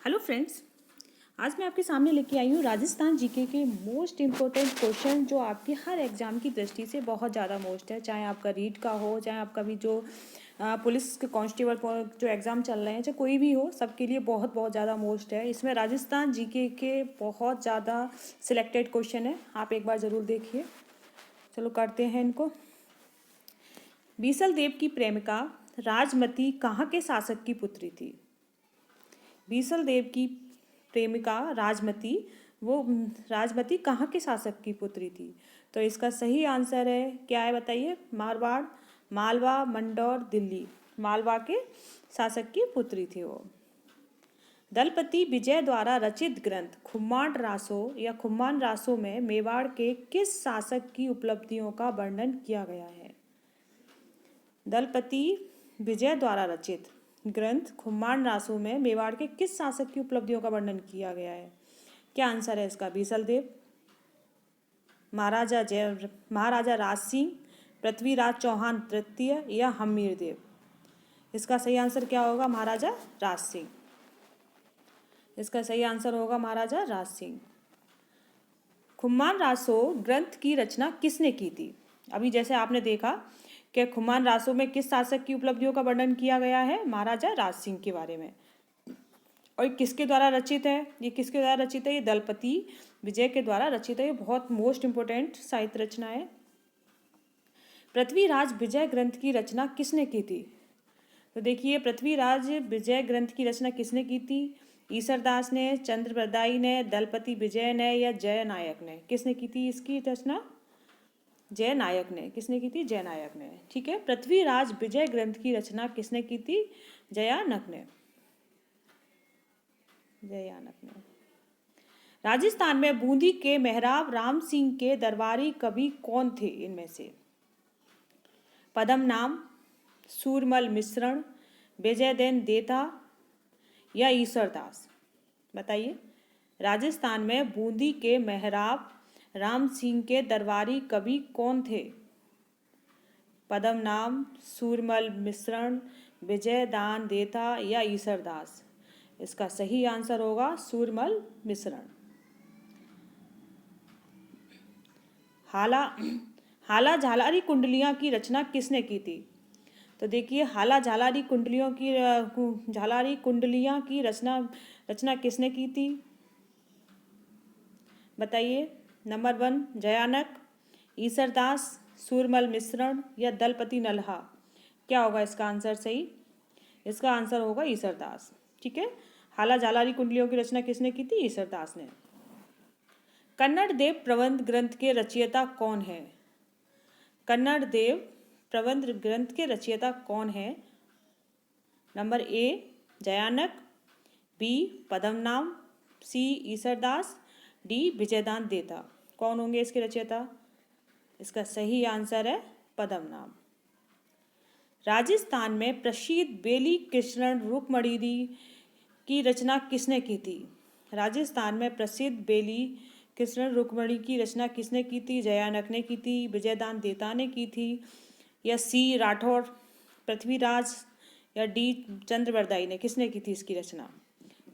Hello friends, आज मैं आपके सामने लेके आई हूँ राजस्थान जीके के मोस्ट इम्पोर्टेंट क्वेश्चन जो आपके हर एग्जाम की दृष्टि से बहुत ज़्यादा मोस्ट है। चाहे आपका रीट का हो, चाहे आपका भी जो पुलिस के कांस्टेबल जो एग्ज़ाम चल रहे हैं, चाहे कोई भी हो, सबके लिए बहुत बहुत ज़्यादा मोस्ट है। इसमें राजस्थान जीके के बहुत ज़्यादा सिलेक्टेड क्वेश्चन है, आप एक बार ज़रूर देखिए। चलो करते हैं इनको। बीसल देव की प्रेमिका राजमती कहाँ के शासक की पुत्री थी? बीसल देव की प्रेमिका राजमती कहाँ के शासक की पुत्री थी? तो इसका सही आंसर है, क्या है बताइए? मारवाड़, मालवा, मंदौर, दिल्ली। मालवा के शासक की पुत्री थी वो। दलपति विजय द्वारा रचित ग्रंथ खुम्मान रासो में मेवाड़ के किस शासक की उपलब्धियों का वर्णन किया गया है? दलपति विजय द्वारा रचित ग्रंथ खुम्मान रासो में मेवाड़ के किस शासक की उपलब्धियों का वर्णन किया गया है? क्या आंसर है इसका? बीसल देव, महाराजा राज सिंह, पृथ्वीराज चौहान तृतीय या हमीर देव? इसका सही आंसर क्या होगा? महाराजा राज सिंह। इसका सही आंसर होगा महाराजा राज सिंह। खुम्मान रासो ग्रंथ की रचना किसने की थी? अभी जैसे आपने देखा कि खुम्मान रासो में किस शासक की उपलब्धियों का वर्णन किया गया है? महाराजा राज सिंह के बारे में। और किसके द्वारा रचित है? ये किसके द्वारा रचित है? ये दलपति विजय के द्वारा रचित है। ये बहुत मोस्ट इंपोर्टेंट साहित्य रचना है। पृथ्वीराज विजय ग्रंथ की रचना किसने की थी? तो देखिए, पृथ्वीराज विजय ग्रंथ की रचना किसने की थी? ईसरदास ने, चंद्रप्रदायी ने, दलपति विजय ने या जय नायक ने? किसने की थी इसकी रचना? जय नायक ने। किसने की थी? जय नायक ने। ठीक है, पृथ्वीराज विजय ग्रंथ की रचना किसने की थी? जयानक ने। जयानक ने। राजस्थान में बूंदी के मेहराब राम सिंह के दरबारी कवि कौन थे इनमें से? पद्मनाभ, सूरमल मिश्रण, विजयदैन देता या ईसरदास? बताइए। राजस्थान में बूंदी के मेहराब राम सिंह के दरबारी कवि कौन थे? पद्मनाभ, सूरमल मिश्रण, विजयदान देता या ईसरदास? इसका सही आंसर होगा सूरमल मिश्रण। हाला झालारी कुंडलियाँ की रचना किसने की थी? तो देखिए, झालारी कुंडलियाँ की रचना किसने की थी? बताइए। नंबर 1 जयानक, ईसरदास, सूरमल मिश्रण या दलपति नल्हा? क्या होगा इसका आंसर सही? इसका आंसर होगा ईसरदास। ठीक है, हाला झालारी कुंडलियों की रचना किसने की थी? ईसरदास ने। कन्नड़ देव प्रबंध ग्रंथ के रचयिता कौन है? कन्नड़ देव प्रबंध ग्रंथ के रचयिता कौन है? Number A Jayanak, B Padmanabh, C Isardas, D Vijaydan Detha. कौन होंगे इसके रचयिता? इसका सही आंसर है पद्मनाभ। राजस्थान में प्रसिद्ध बेली कृष्ण रुक्मणी की रचना किसने की थी? राजस्थान में प्रसिद्ध बेली कृष्ण रुक्मणी की रचना किसने की थी? जयानक ने की थी, विजयदान देता ने की थी या सी राठौर पृथ्वीराज या डी चंद्रप्रदायी ने? किसने की थी इसकी रचना?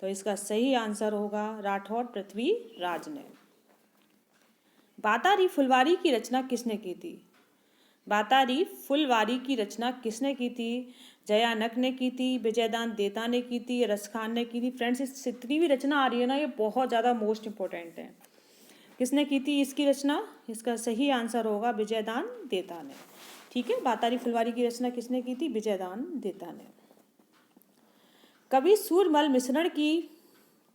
तो इसका सही आंसर होगा राठौर पृथ्वीराज ने। बातारी फुलवारी की रचना किसने की थी? बातारी फुलवारी की रचना किसने की थी? जयानक ने की थी, विजयदान देता ने की थी, रसखान ने की थी। फ्रेंड्स, इस जितनी भी रचना आ रही है ना, ये बहुत ज़्यादा मोस्ट इंपॉर्टेंट है। किसने की थी इसकी रचना? इसका सही आंसर होगा विजयदान देता ने। ठीक है, बातारी फुलवारी की रचना किसने की थी? विजयदान देता ने। कवि सूरमल मिश्रण की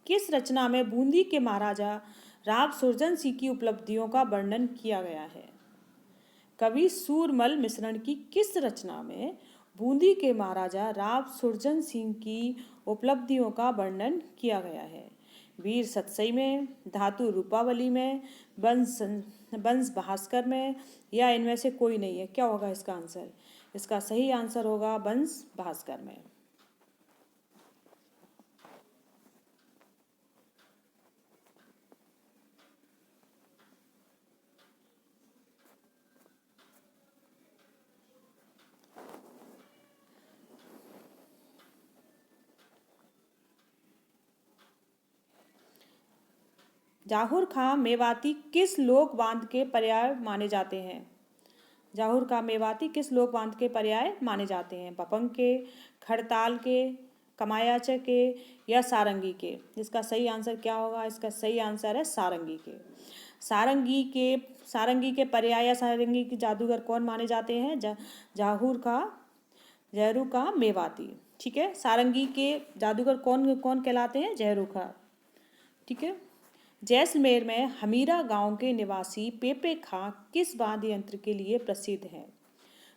किस रचना में बूंदी के महाराजा राव सुरजन सिंह की उपलब्धियों का वर्णन किया गया है? कवि सूरमल मिश्रण की किस रचना में बूंदी के महाराजा राव सुरजन सिंह की उपलब्धियों का वर्णन किया गया है? वीर सतसई में, धातु रूपावली में, वंश भास्कर में या इनमें से कोई नहीं है? क्या होगा इसका आंसर? इसका सही आंसर होगा वंश भास्कर में। जाहुर खां मेवाती किस लोक बांध के पर्याय माने जाते हैं? जाहुर खां मेवाती किस लोक बांध के पर्याय माने जाते हैं? बपंग के, खड़ताल के, कमायाचे के या सारंगी के? इसका सही आंसर क्या होगा? इसका सही आंसर है सारंगी के। सारंगी के पर्याय या सारंगी के जादूगर कौन माने जाते हैं? जहरू खां मेवाती। ठीक है, सारंगी के जादूगर कौन कौन कहलाते हैं? जहरू खां। ठीक है। जैसलमेर में हमीरा गांव के निवासी पेपे खां किस वाद्य यंत्र के लिए प्रसिद्ध हैं?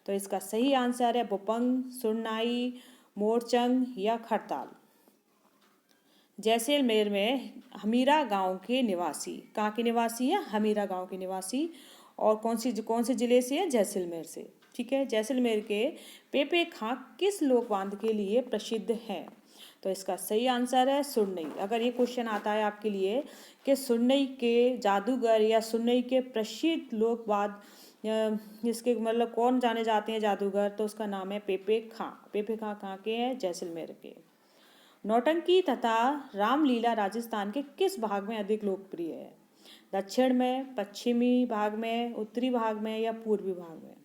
तो इसका सही आंसर है बुपंग, सुरनाई, मोरचंग या खड़ताल। जैसलमेर में हमीरा गांव के निवासी, कहाँ के निवासी हैं? हमीरा गांव के निवासी। और कौन से जिले से है? जैसलमेर से। ठीक है, जैसलमेर के पेपे खां किस लोक बांध के लिए प्रसिद्ध हैं? तो इसका सही आंसर है सुरनई। अगर ये क्वेश्चन आता है आपके लिए कि सुरनई के जादूगर या सुरनई के प्रसिद्ध लोक वाद्य इसके मतलब कौन जाने जाते हैं जादूगर, तो उसका नाम है पेपे खां। पेपे खां कहाँ के हैं? जैसलमेर के। नौटंकी तथा रामलीला राजस्थान के किस भाग में अधिक लोकप्रिय है? दक्षिण में, पश्चिमी भाग में, उत्तरी भाग में या पूर्वी भाग में?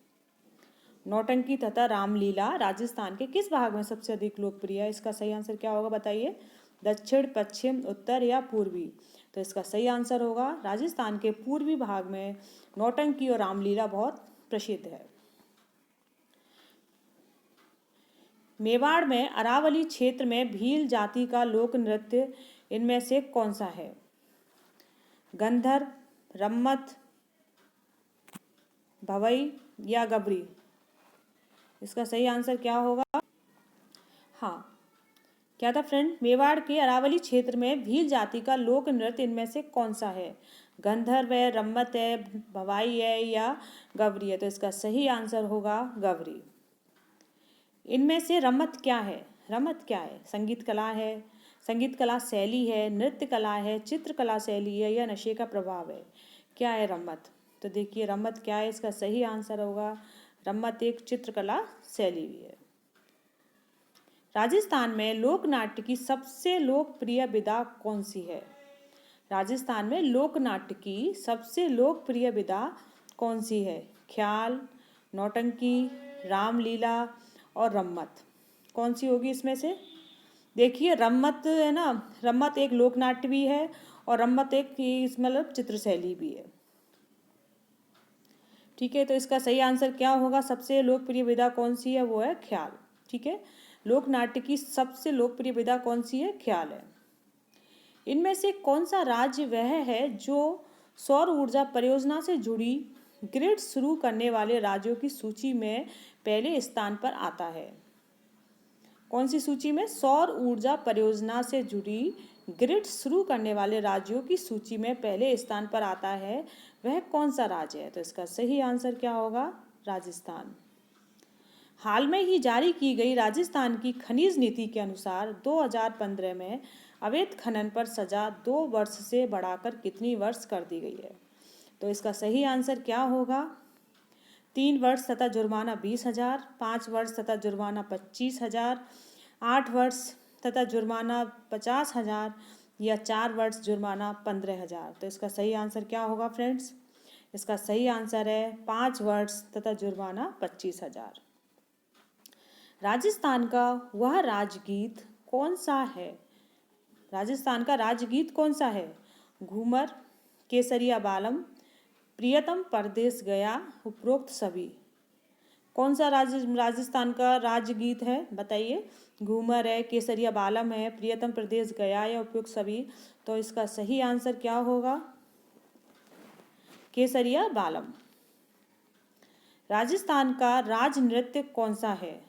नौटंकी तथा रामलीला राजस्थान के किस भाग में सबसे अधिक लोकप्रिय है? इसका सही आंसर क्या होगा बताइए? दक्षिण, पश्चिम, उत्तर या पूर्वी? तो इसका सही आंसर होगा राजस्थान के पूर्वी भाग में नौटंकी और रामलीला बहुत प्रसिद्ध है। मेवाड़ में अरावली क्षेत्र में भील जाति का लोक नृत्य इनमें से कौन सा है? गंधर्व, रम्मत, भवई या गबरी? इसका सही आंसर क्या होगा? हाँ, क्या था फ्रेंड? मेवाड़ के अरावली क्षेत्र में भील जाति का लोक नृत्य इनमें से कौन सा है? गंधर्व है, रम्मत है, भवाई है या गबरी है? तो इसका सही आंसर होगा गबरी। इनमें से रम्मत क्या है? रम्मत क्या है? संगीत कला है, संगीत कला शैली है, नृत्य कला है, चित्रकला शैली है या नशे का प्रभाव है? क्या है रम्मत? तो देखिए रम्मत क्या है? इसका सही आंसर होगा रम्मत एक चित्रकला शैली भी है। राजस्थान में लोक नाट्य की सबसे लोकप्रिय विधा कौन सी है? राजस्थान में लोक नाट्य की सबसे लोकप्रिय विधा कौन सी है? ख्याल, नौटंकी, रामलीला और रम्मत? कौन सी होगी इसमें से? देखिए रम्मत है ना, रम्मत एक लोक नाट्य भी है और रम्मत एक मतलब चित्रशैली भी है। ठीक है, तो इसका सही आंसर क्या होगा? सबसे लोकप्रिय विधा कौन सी है? वो है ख्याल। ठीक है, लोक नाट्य की सबसे लोकप्रिय विधा कौन सी है? ख्याल है। इनमें से कौन सा राज्य वह है जो सौर ऊर्जा परियोजना से जुड़ी ग्रिड शुरू करने वाले राज्यों की सूची में पहले स्थान पर आता है? कौन सी सूची में? सौर ऊर्जा परियोजना से जुड़ी ग्रिड शुरू करने वाले राज्यों की सूची में पहले स्थान पर आता है, वह कौन सा राज्य है? तो इसका सही आंसर क्या होगा? राजस्थान। हाल में ही जारी की गई राजस्थान की खनिज नीति के अनुसार 2015 में अवैध खनन पर सजा 2 वर्ष से बढ़ाकर कितनी वर्ष कर दी गई है? तो इसका सही आंसर क्या होगा? 3 वर्ष तथा जुर्माना 20,000, 5 वर्ष तथा जुर्माना 25,000, 8 वर्ष तथा जुर्माना 50,000 या 4 वर्ष जुर्माना 15,000? तो इसका सही आंसर क्या होगा फ्रेंड्स? इसका सही आंसर है 5 वर्ष तथा जुर्माना 25,000। राजस्थान का वह राजगीत कौन सा है? राजस्थान का राजगीत कौन सा है? घूमर, केसरिया बालम, प्रियतम परदेस गया, उपरोक्त सभी? कौन सा राजस्थान का राजगीत है बताइए? घूमर है, केसरिया बालम है, प्रियतम परदेस गया या उपरोक्त सभी? तो इसका सही आंसर क्या होगा? केसरिया बालम। राजस्थान का राज नृत्य कौन सा है?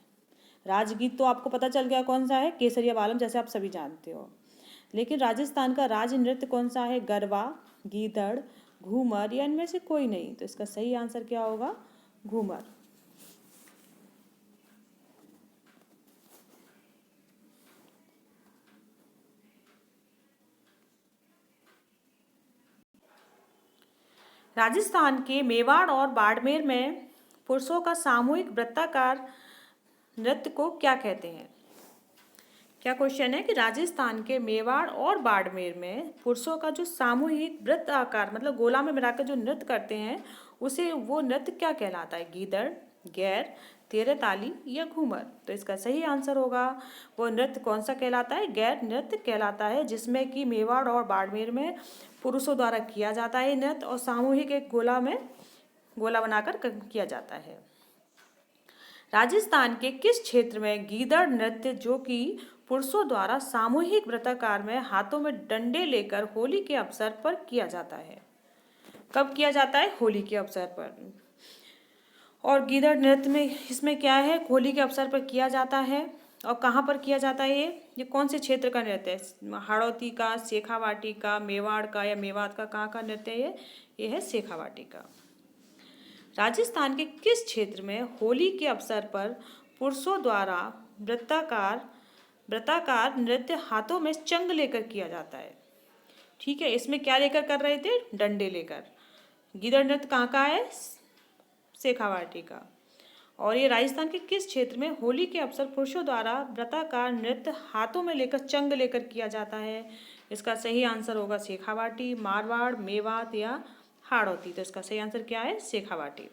राजगीत तो आपको पता चल गया कौन सा है, केसरिया बालम, जैसे आप सभी जानते हो। लेकिन राजस्थान का राज नृत्य कौन सा है? गरबा, गीदड़, घूमर या इनमें से कोई नहीं? तो इसका सही आंसर क्या होगा? घूमर। राजस्थान के मेवाड़ और बाड़मेर में पुरुषों का सामूहिक वृत्ताकार नृत्य को क्या कहते हैं? क्या क्वेश्चन है कि राजस्थान के मेवाड़ और बाड़मेर में पुरुषों का जो सामूहिक वृत्त आकार मतलब गोला में मिलाकर जो नृत्य करते हैं उसे वो नृत्य क्या कहलाता है? गीदड़, गैर, तेरे ताली या घूमर? तो इसका सही आंसर होगा वो नृत्य कौन सा कहलाता है? गैर नृत्य कहलाता है, जिसमें कि मेवाड़ और बाड़मेर में पुरुषों द्वारा किया जाता है नृत्य और सामूहिक एक गोला बनाकर किया जाता है। राजस्थान के किस क्षेत्र में गीदड़ नृत्य जो कि पुरुषों द्वारा सामूहिक वृत्ताकार में हाथों में डंडे लेकर होली के अवसर पर किया जाता है? कब किया जाता है? होली के अवसर पर। और गीदड़ नृत्य में इसमें क्या है? होली के अवसर पर किया जाता है। और कहाँ पर किया जाता है? ये कौन से क्षेत्र का नृत्य है? हाड़ौती का, शेखावाटी का, मेवाड़ का या मेवात का? कहाँ का नृत्य है ये है शेखावाटी का। राजस्थान के किस क्षेत्र में होली के अवसर पर पुरुषों द्वारा वृत्ताकार नृत्य हाथों में चंग लेकर किया जाता है? ठीक है, इसमें क्या लेकर कर रहे थे? डंडे लेकर। गीदड़ नृत्य कहाँ का है? शेखावाटी का। और ये राजस्थान के किस क्षेत्र में होली के अवसर पुरुषों द्वारा वृत्ताकार नृत्य हाथों में लेकर चंग लेकर किया जाता है? इसका सही आंसर होगा शेखावाटी, मारवाड़, मेवात या हाड़ौती। तो इसका सही आंसर क्या है? शेखावाटी।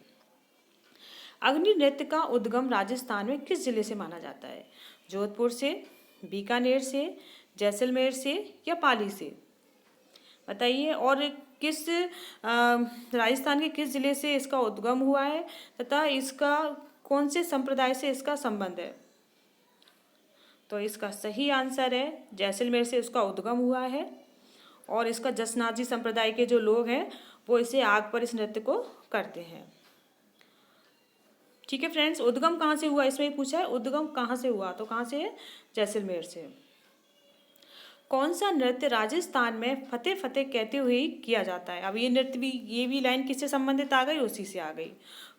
अग्नि नृत्य का उद्गम राजस्थान में किस जिले से माना जाता है? जोधपुर से, बीकानेर से, जैसलमेर से या पाली से? बताइए। और किस राजस्थान के किस जिले से इसका उद्गम हुआ है तथा इसका कौन से संप्रदाय से इसका संबंध है? तो इसका सही आंसर है जैसलमेर से इसका उद्गम हुआ है। और इसका जसनाजी संप्रदाय के जो लोग हैं वो इसे आग पर इस नृत्य को करते हैं। ठीक है फ्रेंड्स, उद्गम कहाँ से हुआ इसमें पूछा है, उद्गम कहाँ से हुआ? तो कहाँ से है? जैसलमेर से। कौन सा नृत्य राजस्थान में फतेह फतेह कहते हुए ही किया जाता है? अब ये भी लाइन किससे संबंधित आ गई? उसी से आ गई।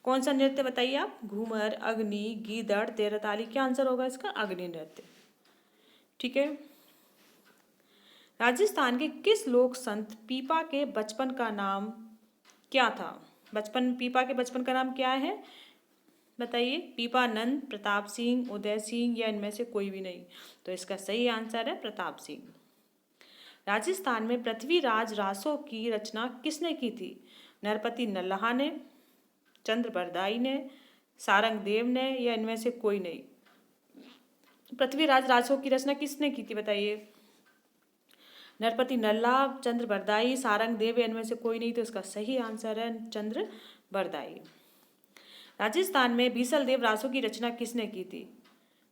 कौन सा नृत्य बताइए आप? घूमर, अग्नि, गीदड़, तेरताली? क्या आंसर होगा इसका? अग्नि नृत्य। ठीक है। राजस्थान के किस लोक संत पीपा के बचपन का नाम क्या था? पीपा के बचपन का नाम क्या है बताइए? पीपानंद, प्रताप सिंह, उदय सिंह या इनमें से कोई भी नहीं? तो इसका सही आंसर है प्रताप सिंह। राजस्थान में पृथ्वीराज रासों की रचना किसने की थी? नरपति नल्लाहा ने, चंद्र बरदाई ने, सारंग देव ने या इनमें से कोई नहीं? पृथ्वीराज रासों की रचना किसने की थी बताइए? नरपति नल्ला, चंद्र बरदाई, सारंग देव या इनमें से कोई नहीं? तो इसका सही आंसर है चंद्र बरदाई। राजस्थान में बीसल देव रासों की रचना किसने की थी?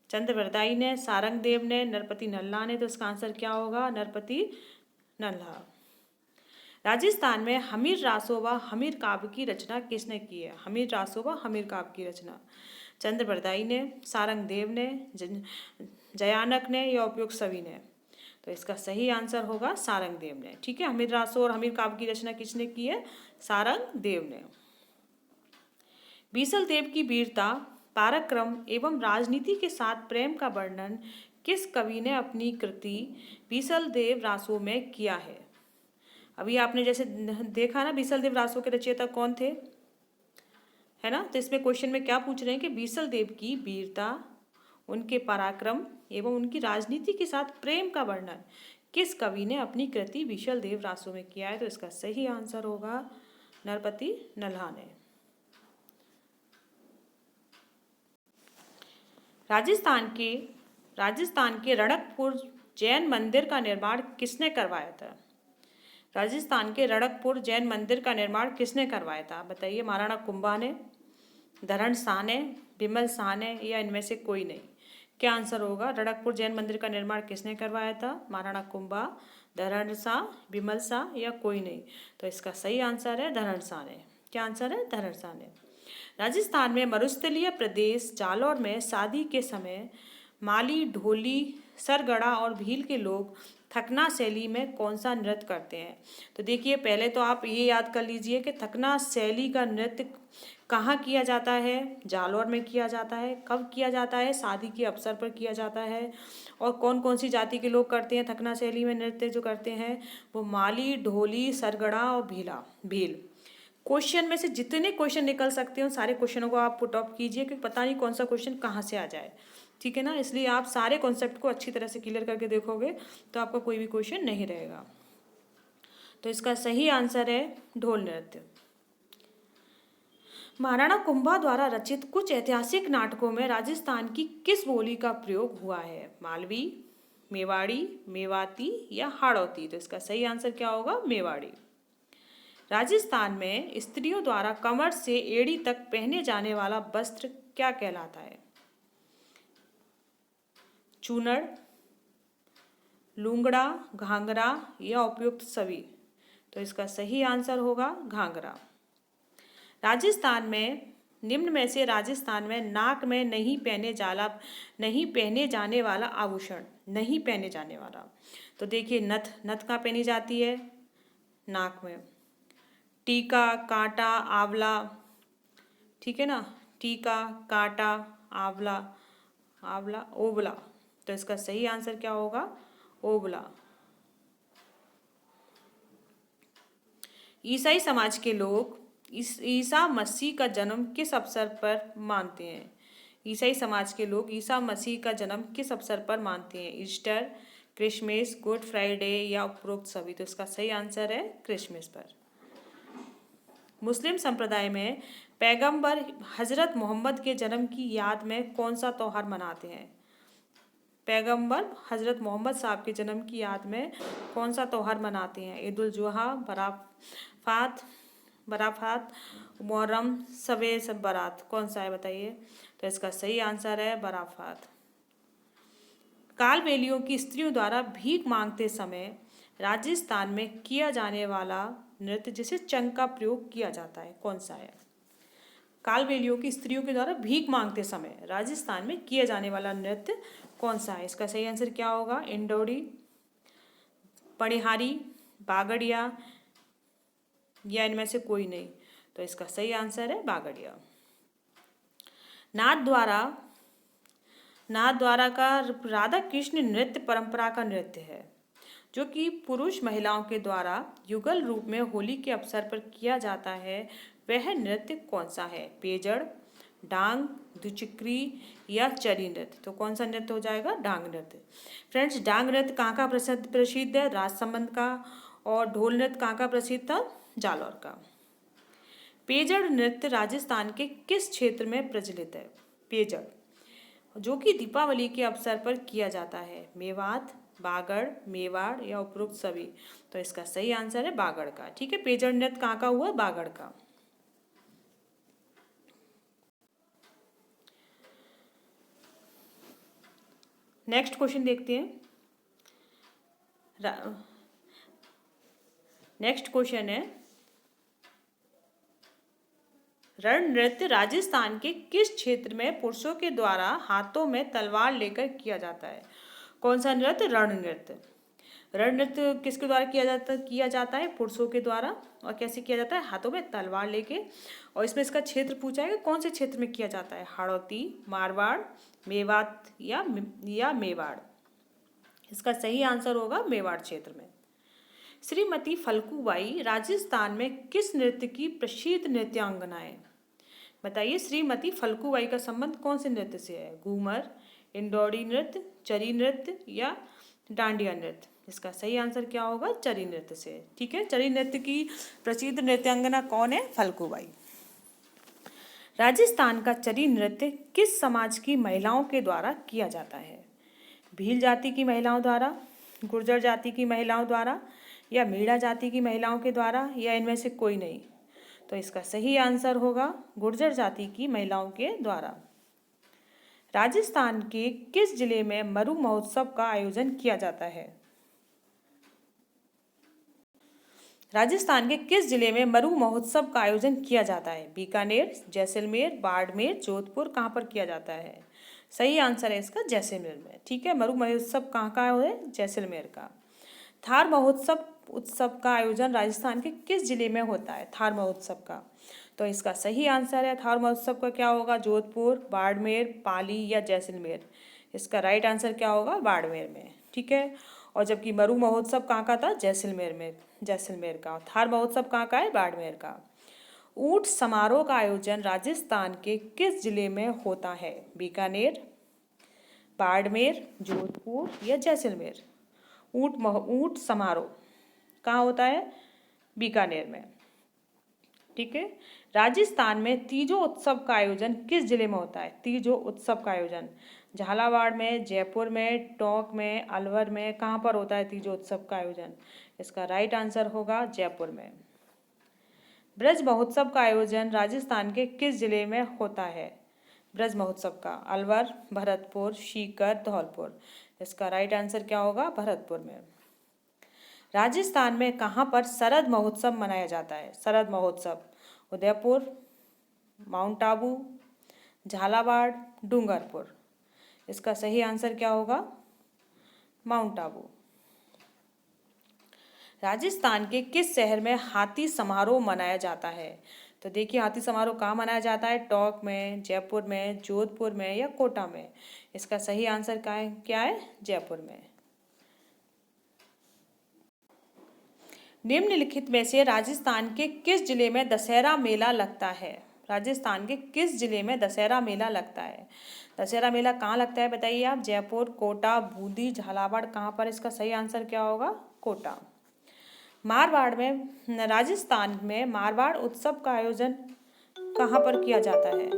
चंद्र बरदाई ने, सारंग देव ने, नरपति नल्ला ने? तो इसका आंसर क्या होगा? नरपति नल्ला। राजस्थान में हमीर रासो व हमीर काव्य की रचना किसने की है? हमीर रासो व हमीर काव्य की रचना चंद्र बरदाई ने, सारंग देव ने, जयानक ने या उपयुक्त सभी ने? तो इसका सही आंसर होगा सारंग देव ने। ठीक है, हमीर रासो और हमीर काव्य की रचना किसने की है? सारंग देव ने। बीसल देव की वीरता, पराक्रम एवं राजनीति के साथ प्रेम का वर्णन किस कवि ने अपनी कृति बीसल देव रासो में किया है? अभी आपने जैसे देखा ना बीसल देव रासो के रचयिता कौन थे, है ना? तो इसमें क्वेश्चन में क्या पूछ रहे हैं कि बीसल देव की वीरता, उनके पराक्रम एवं उनकी राजनीति के साथ प्रेम का वर्णन किस कवि ने अपनी कृति बीसल देव रासो में किया है? तो इसका सही आंसर होगा नरपति नल्ला ने। राजस्थान के रणकपुर जैन मंदिर का निर्माण किसने करवाया था? राजस्थान के रणकपुर जैन मंदिर का निर्माण किसने करवाया था बताइए? महाराणा कुंभा ने, धरण शाह ने, बिमल शाह ने या इनमें से कोई नहीं? क्या आंसर होगा? रणकपुर जैन मंदिर का निर्माण किसने करवाया था? महाराणा कुंभा, धरण शाह, बिमल शाह या कोई नहीं? तो इसका सही आंसर है धरण शाह ने। क्या आंसर है? धरण शाह ने। राजस्थान में मरुस्थलीय प्रदेश जालौर में शादी के समय माली, ढोली, सरगड़ा और भील के लोग थकना शैली में कौन सा नृत्य करते हैं? तो देखिए, पहले तो आप ये याद कर लीजिए कि थकना शैली का नृत्य कहाँ किया जाता है? जालौर में किया जाता है। कब किया जाता है? शादी के अवसर पर किया जाता है। और कौन कौन सी जाति के लोग करते हैं थकना शैली में नृत्य जो करते हैं? वो माली, ढोली, सरगड़ा और भील। क्वेश्चन में से जितने क्वेश्चन निकल सकते हो सारे क्वेश्चनों को आप पुट ऑफ कीजिए, क्योंकि पता नहीं कौन सा क्वेश्चन कहाँ से आ जाए। ठीक है ना। इसलिए आप सारे कॉन्सेप्ट को अच्छी तरह से क्लियर करके देखोगे तो आपका कोई भी क्वेश्चन नहीं रहेगा। तो इसका सही आंसर है ढोल नृत्य। महाराणा कुंभा द्वारा रचित कुछ ऐतिहासिक नाटकों में राजस्थान की किस बोली का प्रयोग हुआ है? मालवी, मेवाड़ी, मेवाती या हाड़ौती? तो इसका सही आंसर क्या होगा? मेवाड़ी। राजस्थान में स्त्रियों द्वारा कमर से एड़ी तक पहने जाने वाला वस्त्र क्या कहलाता है? चूनड़, लूंगड़ा, घाघरा या उपयुक्त सभी? तो इसका सही आंसर होगा घाघरा। राजस्थान में निम्न में से राजस्थान में नाक में नहीं पहने जाने वाला आभूषण, नहीं पहने जाने वाला, तो देखिए नथ, नथ कहाँ पहनी जाती है? नाक में। टीका, कांटा, आंवला, ठीक है ना, टीका, कांटा, आंवला, आंवला, ओबला, तो इसका सही आंसर क्या होगा? ओबला। ईसाई समाज के लोग ईसा मसीह का जन्म किस अवसर पर मानते हैं? ईसाई समाज के लोग ईसा मसीह का जन्म किस अवसर पर मानते हैं? ईस्टर, क्रिसमस, गुड फ्राइडे या उपरोक्त सभी? तो इसका सही आंसर है क्रिसमस पर। मुस्लिम संप्रदाय में पैगंबर हजरत मोहम्मद के जन्म की याद में कौन सा त्यौहार मनाते हैं? पैगंबर हजरत मोहम्मद साहब के जन्म की याद में कौन सा त्यौहार मनाते हैं? ईद उल जुहा, बराफात, मुहर्रम, सबे सब बारात, कौन सा है बताइए? तो इसका सही आंसर है बराफात। कालबेलियों की स्त्रियों द्वारा भीख मांगते समय राजस्थान में किया जाने वाला नृत्य जिसे चंग का प्रयोग किया जाता है, कौन सा है? कालबेलियों की स्त्रियों के द्वारा भीख मांगते समय राजस्थान में किया जाने वाला नृत्य कौन सा है? इसका सही आंसर क्या होगा? इंडोरी, पणिहारी, बागड़िया या इनमें से कोई नहीं? तो इसका सही आंसर है बागड़िया। नाथ द्वारा का राधा कृष्ण नृत्य परंपरा का नृत्य है जो कि पुरुष महिलाओं के द्वारा युगल रूप में होली के अवसर पर किया जाता है, वह नृत्य कौन सा है? पेजड़, डांग, दुचिक्री या चरी नृत्य? तो कौन सा नृत्य हो जाएगा? डांग नृत्य। फ्रेंड्स, डांग नृत्य कहाँ का प्रसिद्ध है? राजसमंद का। और ढोल नृत्य कहाँ का प्रसिद्ध था? जालौर का। पेजड़ नृत्य राजस्थान के किस क्षेत्र में प्रचलित है? पेजड़ जो कि दीपावली के अवसर पर किया जाता है, मेवात, बागड़, मेवाड़ या उपरोक्त सभी? तो इसका सही आंसर है बागड़ का। ठीक है, पेजड़ नृत्य कहाँ का हुआ? बागड़ का। नेक्स्ट क्वेश्चन देखते हैं। नेक्स्ट क्वेश्चन है, रण नृत्य राजस्थान के किस क्षेत्र में पुरुषों के द्वारा हाथों में तलवार लेकर किया जाता है? कौन सा नृत्य? रण नृत्य। रण नृत्य किसके द्वारा किया जाता है? पुरुषों के द्वारा। और कैसे किया जाता है? हाथों में तलवार लेके। और इसमें इसका क्षेत्र पूछा है कि कौन से क्षेत्र में किया जाता है? हाड़ौती, मारवाड़, मेवात या मेवाड़? इसका सही आंसर होगा मेवाड़ क्षेत्र में। श्रीमती फल्गुबाई राजस्थान में किस नृत्य की प्रसिद्ध नृत्यांगना है? बताइए, श्रीमती फल्गुबाई का संबंध कौन से नृत्य से है? घूमर, इंडोरी नृत्य, चरी नृत्य या डांडिया नृत्य? इसका सही आंसर क्या होगा? चरी नृत्य से। ठीक है, चरी नृत्य की प्रसिद्ध नृत्यांगना कौन है? फल्गुबाई। राजस्थान का चरी नृत्य किस समाज की महिलाओं के द्वारा किया जाता है? भील जाति की महिलाओं द्वारा, गुर्जर जाति की महिलाओं द्वारा या मीणा जाति की महिलाओं के द्वारा या इनमें से कोई नहीं? तो इसका सही आंसर होगा गुर्जर जाति की महिलाओं के द्वारा। राजस्थान के किस जिले में मरु महोत्सव का आयोजन किया जाता है? राजस्थान के किस जिले में मरु महोत्सव का आयोजन किया जाता है? बीकानेर, जैसलमेर, बाड़मेर, जोधपुर, कहाँ पर किया जाता है? सही आंसर है इसका जैसलमेर में। ठीक है, मरु महोत्सव कहाँ का है? जैसलमेर का। थार महोत्सव उत्सव का आयोजन राजस्थान के किस जिले में होता है? थार महोत्सव का। तो इसका सही आंसर है थार महोत्सव का क्या होगा? जोधपुर, बाड़मेर, पाली या जैसलमेर? इसका राइट आंसर क्या होगा? बाड़मेर में। ठीक है, और जबकि मरु महोत्सव कहाँ का था? जैसलमेर में, जैसलमेर का। थार महोत्सव कहाँ का है? बाड़मेर का। ऊंट समारोह का आयोजन राजस्थान के किस जिले में होता है? बीकानेर, बाड़मेर, जोधपुर या जैसलमेर। ऊंट समारोह कहाँ होता है? बीकानेर में। ठीक है। राजस्थान में तीजों उत्सव का आयोजन किस जिले में होता है? तीजों उत्सव का आयोजन झालावाड़ में, जयपुर में, टोंक में, अलवर में, कहाँ पर होता है तीजों उत्सव का आयोजन? इसका राइट आंसर होगा जयपुर में। ब्रज महोत्सव का आयोजन राजस्थान के किस जिले में होता है? ब्रज महोत्सव का अलवर, भरतपुर, सीकर, धौलपुर। इसका राइट आंसर क्या होगा? भरतपुर में। राजस्थान में कहाँ पर शरद महोत्सव मनाया जाता है? शरद महोत्सव उदयपुर, माउंट आबू, झालावाड़, डूंगरपुर। इसका सही आंसर क्या होगा? माउंट आबू। राजस्थान के किस शहर में हाथी समारोह मनाया जाता है? तो देखिए हाथी समारोह कहाँ मनाया जाता है? टोंक में, जयपुर में, जोधपुर में या कोटा में। इसका सही आंसर क्या है? जयपुर में। निम्नलिखित में से राजस्थान के किस जिले में दशहरा मेला लगता है? राजस्थान के किस जिले में दशहरा मेला लगता है? दशहरा मेला कहाँ लगता है बताइए आप? जयपुर, कोटा, बूंदी, झालावाड़, कहाँ पर? इसका सही आंसर क्या होगा? कोटा। मारवाड़ में, राजस्थान में मारवाड़ उत्सव का आयोजन कहाँ पर किया जाता है?